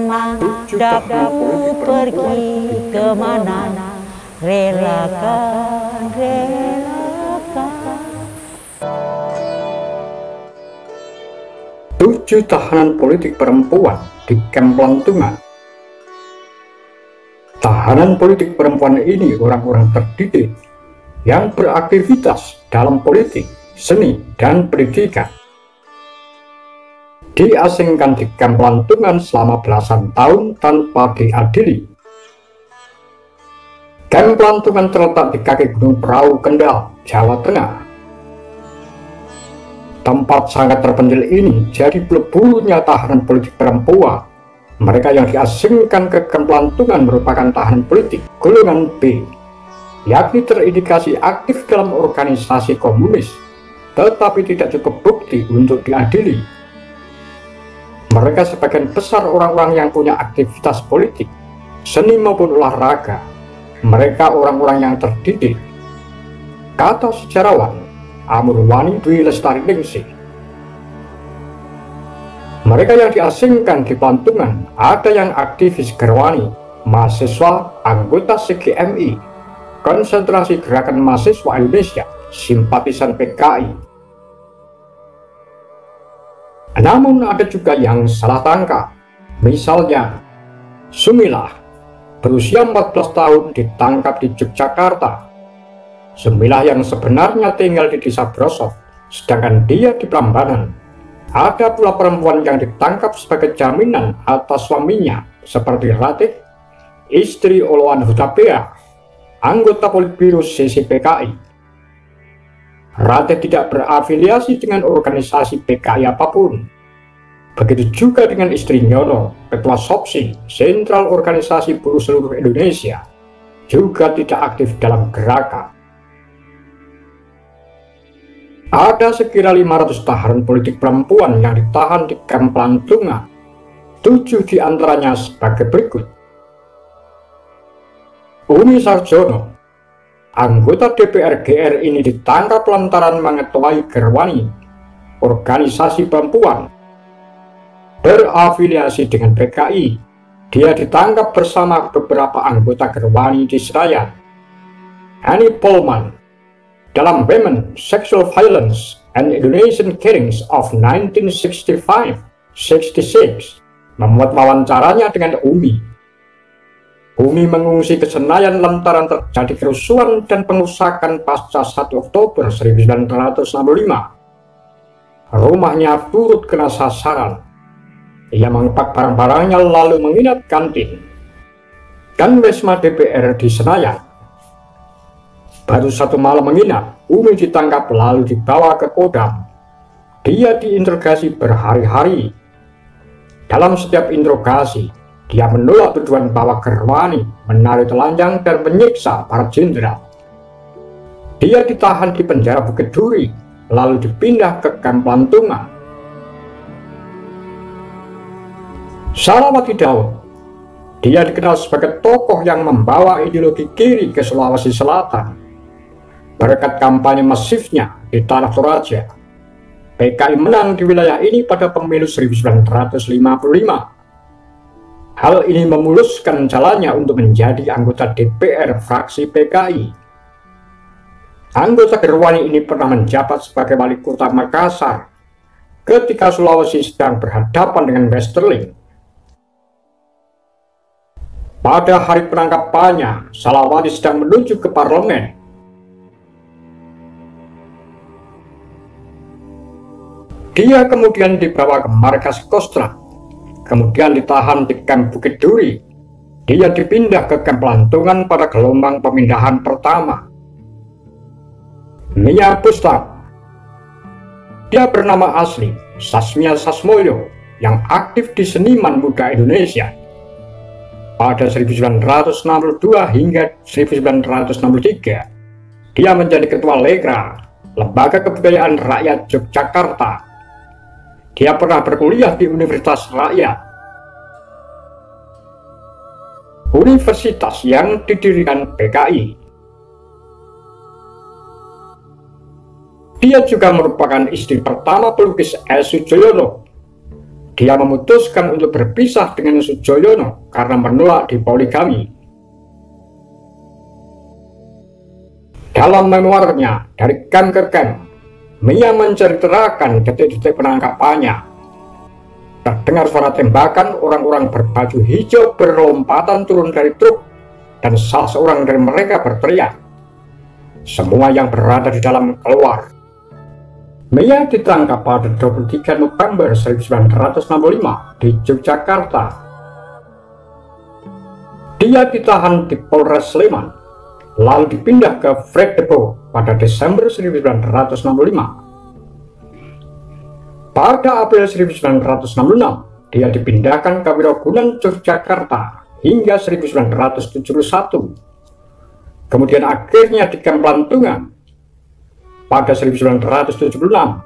sana, dapku pergi kemana, relakan, relakan. 7 tahanan politik perempuan di kamp Lantungan. Tahanan politik perempuan ini orang-orang terdidik yang beraktivitas dalam politik, seni, dan pendidikan. Diasingkan di kamp Lantungan selama belasan tahun tanpa diadili. Kamp Lantungan terletak di kaki Gunung Perahu, Kendal, Jawa Tengah. Tempat sangat terpencil ini jadi bulu-bulunya tahanan politik perempuan. Mereka yang diasingkan ke kamp Lantungan merupakan tahanan politik golongan B, yakni terindikasi aktif dalam organisasi komunis, tetapi tidak cukup bukti untuk diadili. Mereka sebagian besar orang-orang yang punya aktivitas politik, seni maupun olahraga. Mereka orang-orang yang terdidik. Kata sejarawan Amurwani Dwi Lestari-Ningsih, mereka yang diasingkan di Lantungan ada yang aktivis Gerwani, mahasiswa, anggota CGMI, konsentrasi Gerakan Mahasiswa Indonesia, simpatisan PKI. Namun ada juga yang salah tangkap. Misalnya Sumilah, berusia 14 tahun, ditangkap di Yogyakarta. Sumilah yang sebenarnya tinggal di desa Brosok, sedangkan dia di Prambanan. Ada pula perempuan yang ditangkap sebagai jaminan atas suaminya, seperti Ratih, istri Oloan Hutapea, anggota Politbiro CCPKI. Ratih tidak berafiliasi dengan organisasi PKI apapun. Begitu juga dengan istri Nyono, ketua SOPSI, Sentral Organisasi Buruh Seluruh Indonesia, juga tidak aktif dalam gerakan. Ada sekira 500 tahanan politik perempuan yang ditahan di kamp Lantungan. 7 diantaranya sebagai berikut. Umi Sarjono, anggota DPR GR ini ditangkap lantaran mengetuai Gerwani, organisasi perempuan berafiliasi dengan PKI. Dia ditangkap bersama beberapa anggota Gerwani di Senayan. Annie Polman, dalam Women, Sexual Violence and Indonesian Killings of 1965-66, memuat wawancaranya dengan Umi. Umi mengungsi ke Senayan lantaran terjadi kerusuhan dan pengerusakan pasca 1 Oktober 1965. Rumahnya turut kena sasaran. Ia mengepak barang-barangnya lalu menginap kantin dan Wisma DPR di Senayan. Baru 1 malam menginap, Umi ditangkap lalu dibawa ke Kodam. Dia diinterogasi berhari-hari. Dalam setiap interogasi, dia menolak tuduhan bahwa Gerwani menarik telanjang dan menyiksa para jenderal. Dia ditahan di penjara Bukit Duri, lalu dipindah ke kamp Lantungan. Salawati Daud, dia dikenal sebagai tokoh yang membawa ideologi kiri ke Sulawesi Selatan. Berkat kampanye masifnya di Tanah Toraja, PKI menang di wilayah ini pada pemilu 1955. Hal ini memuluskan jalannya untuk menjadi anggota DPR fraksi PKI. Anggota Gerwani ini pernah menjabat sebagai wali kota Makassar ketika Sulawesi sedang berhadapan dengan Westerling. Pada hari penangkapannya, Salawati sedang menuju ke parlemen. Dia kemudian dibawa ke markas Kostrad, kemudian ditahan di kamp Bukit Duri. Dia dipindah ke kamp Lantungan pada gelombang pemindahan pertama. Mia Pustak, dia bernama asli Sasmia Sasmoyo, yang aktif di Seniman Muda Indonesia. Pada 1962 hingga 1963, dia menjadi ketua Legra, Lembaga Kebudayaan Rakyat Yogyakarta. Dia pernah berkuliah di Universitas Rakyat, universitas yang didirikan PKI. Dia juga merupakan istri pertama pelukis S. Sujoyono. dia memutuskan untuk berpisah dengan Sujoyono karena menolak dipoligami. Dalam memoarnya Dari Camp ke Camp, Mia menceritakan detik-detik penangkapannya. Terdengar suara tembakan, orang-orang berbaju hijau berlompatan turun dari truk, dan salah seorang dari mereka berteriak. Semua yang berada di dalam keluar. Mia ditangkap pada 23 November 1965 di Yogyakarta. Dia ditahan di Polres Sleman, lalu dipindah ke Fred Depot pada Desember 1965. Pada April 1966, dia dipindahkan ke Wirogunan, Yogyakarta hingga 1971. Kemudian akhirnya di Kamp Lantungan. Pada 1976,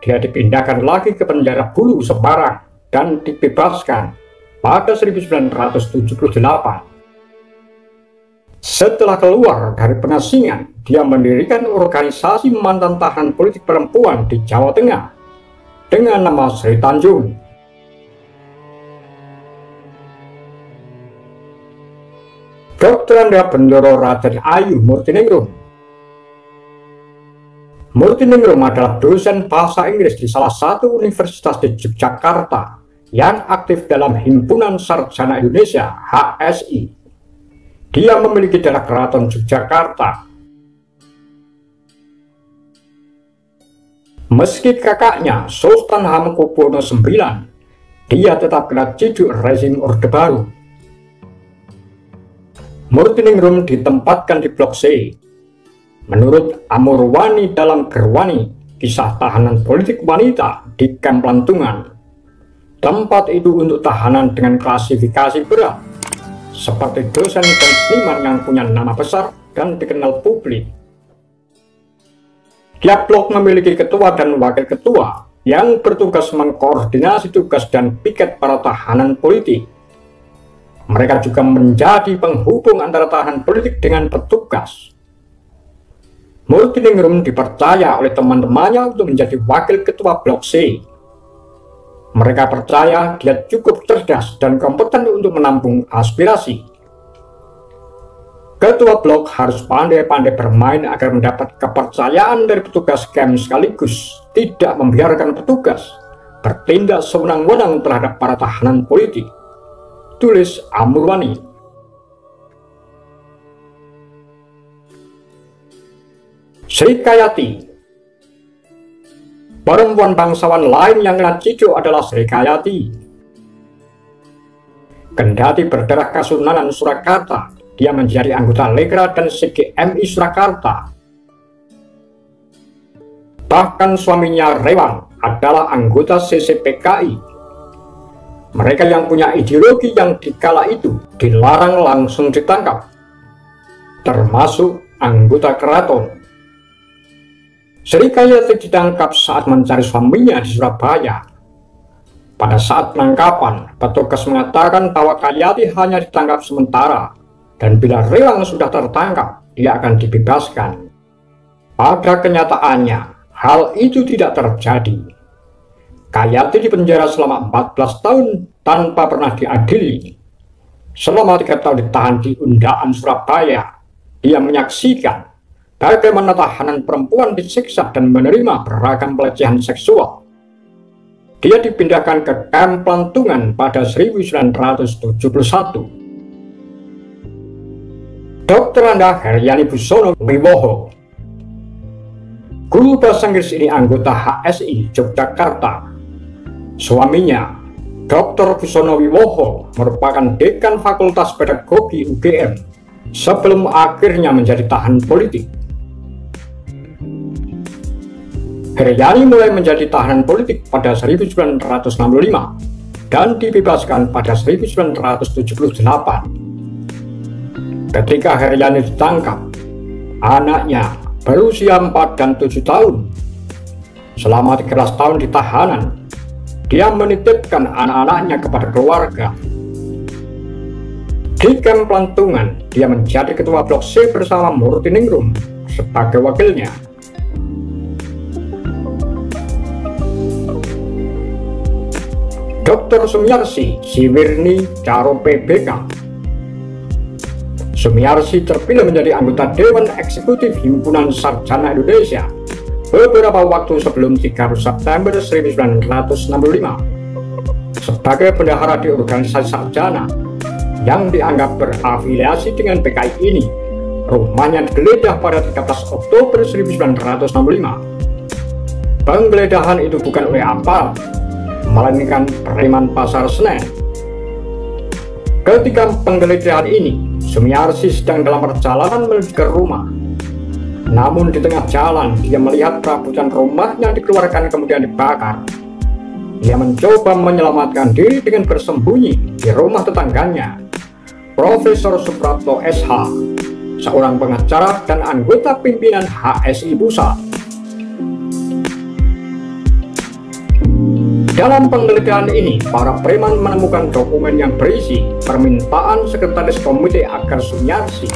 dia dipindahkan lagi ke penjara Bulu Semarang dan dibebaskan pada 1978. Setelah keluar dari pengasingan, dia mendirikan organisasi mantan tahanan politik perempuan di Jawa Tengah dengan nama Sri Tanjung. Dr. Anda Bendoro Raden Ayu Murtiningrum. Murtiningrum adalah dosen bahasa Inggris di salah satu universitas di Yogyakarta yang aktif dalam Himpunan Sarjana Indonesia (HSI). Dia memiliki daerah keraton Yogyakarta. Meski kakaknya Sultan Hamengkubuwono IX, dia tetap kena ciduk rezim Orde Baru. Murtiningrum ditempatkan di Blok C. Menurut Amurwani dalam Gerwani, kisah tahanan politik wanita di Kamp Lantungan, tempat itu untuk tahanan dengan klasifikasi berat, seperti dosen dan seniman yang punya nama besar dan dikenal publik. Tiap blok memiliki ketua dan wakil ketua yang bertugas mengkoordinasi tugas dan piket para tahanan politik. Mereka juga menjadi penghubung antara tahanan politik dengan petugas. Murtiningrum dipercaya oleh teman-temannya untuk menjadi wakil ketua Blok C. Mereka percaya dia cukup cerdas dan kompeten untuk menampung aspirasi. Ketua blok harus pandai-pandai bermain agar mendapat kepercayaan dari petugas camp sekaligus tidak membiarkan petugas bertindak sewenang-wenang terhadap para tahanan politik. Tulis Amurwani. Sri Kayati. Perempuan bangsawan lain yang kena ciduk adalah Sri Kayati. Kendati berdarah Kasunanan Surakarta, dia menjadi anggota Lekra dan CGMI Surakarta. Bahkan suaminya Rewang adalah anggota CCPKI. Mereka yang punya ideologi yang dikala itu dilarang langsung ditangkap, termasuk anggota keraton. Sri Kayati ditangkap saat mencari suaminya di Surabaya. Pada saat penangkapan, petugas mengatakan bahwa Kayati hanya ditangkap sementara, dan bila Rewang sudah tertangkap, dia akan dibebaskan. Pada kenyataannya, hal itu tidak terjadi. Kayati dipenjara selama 14 tahun tanpa pernah diadili. Selama 3 tahun ditahan di Undaan Surabaya, dia menyaksikan bagaimana tahanan perempuan disiksa dan menerima beragam pelecehan seksual. Dia dipindahkan ke Kamp Lantungan pada 1971. Dr. Anda Heryani Busono Wiwoho. Guru bahasa Inggris ini anggota HSI Yogyakarta. Suaminya, Dr. Busono Wiwoho, merupakan dekan Fakultas Pedagogi UGM sebelum akhirnya menjadi tahanan politik. Heryani mulai menjadi tahanan politik pada 1965 dan dibebaskan pada 1978. Ketika Heryani ditangkap, anaknya berusia 4 dan 7 tahun. Selama 13 tahun di tahanan, dia menitipkan anak-anaknya kepada keluarga. Di Kamp Lantungan, dia menjadi ketua Blok C bersama Murtiningrum sebagai wakilnya. Dr. Sumiarsi Siwirni Caro PBK. Sumiarsi terpilih menjadi anggota Dewan Eksekutif Himpunan Sarjana Indonesia beberapa waktu sebelum 30 September 1965 sebagai bendahara di organisasi sarjana yang dianggap berafiliasi dengan PKI ini. Rumahnya digeledah pada 13 Oktober 1965. Penggeledahan itu bukan oleh aparat, melainkan preman pasar Senen. Ketika penggeledahan ini, Sumiarsi sedang dalam perjalanan menuju ke rumah. Namun di tengah jalan, dia melihat perabotan rumahnya dikeluarkan kemudian dibakar. Dia mencoba menyelamatkan diri dengan bersembunyi di rumah tetangganya, Profesor Suprapto SH, seorang pengacara dan anggota pimpinan HSI Pusat. Dalam penggeledahan ini, para preman menemukan dokumen yang berisi permintaan sekretaris komite agar Sumiarsi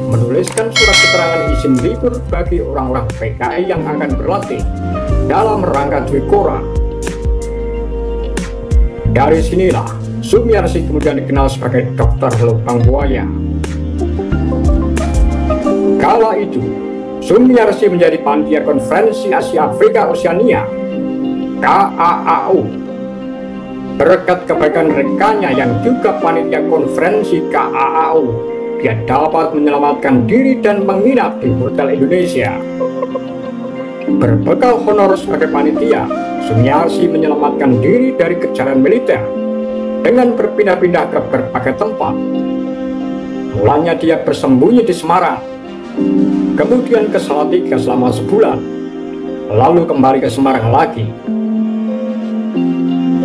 menuliskan surat keterangan izin libur bagi orang-orang PKI yang akan berlatih dalam rangka Dwikora. Dari sinilah Sumiarsi kemudian dikenal sebagai Dokter Lubang Buaya. Kala itu, Sumiarsi menjadi panitia konferensi Asia Afrika Oseania KAAU. Berkat kebaikan rekannya yang juga panitia konferensi KAAU, dia dapat menyelamatkan diri dan menginap di Hotel Indonesia. Berbekal honor sebagai panitia, Sumiarsi menyelamatkan diri dari kejaran militer dengan berpindah-pindah ke berbagai tempat. Mulanya dia bersembunyi di Semarang, kemudian ke Salatiga selama sebulan, lalu kembali ke Semarang lagi.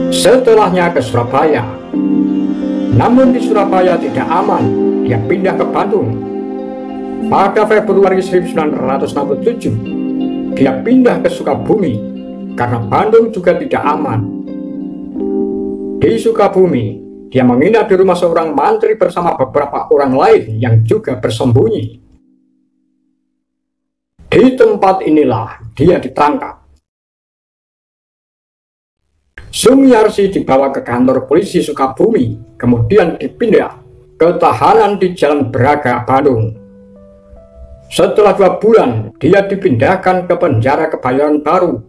Setelahnya ke Surabaya. Namun di Surabaya tidak aman, dia pindah ke Bandung. Pada Februari 1967, dia pindah ke Sukabumi karena Bandung juga tidak aman. Di Sukabumi, dia menginap di rumah seorang mantri bersama beberapa orang lain yang juga bersembunyi. Di tempat inilah dia ditangkap. Sumiarsi dibawa ke kantor polisi Sukabumi, kemudian dipindah ke tahanan di Jalan Braga, Bandung. Setelah 2 bulan, dia dipindahkan ke penjara Kebayoran Baru,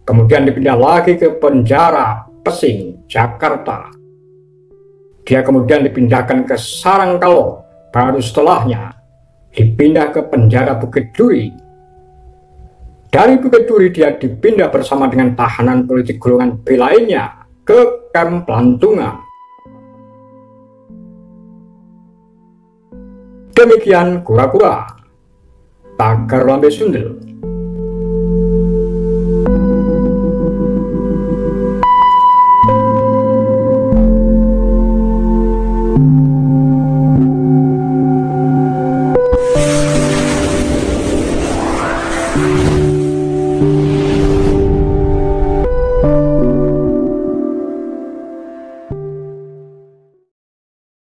kemudian dipindah lagi ke penjara Pesing, Jakarta. Dia kemudian dipindahkan ke Sarangkalo, baru setelahnya dipindah ke penjara Bukit Duri. Dari Bukit Duri dia dipindah bersama dengan tahanan politik golongan B lainnya ke Kamp Lantungan. Demikian kura-kura, tagar lambe sundel.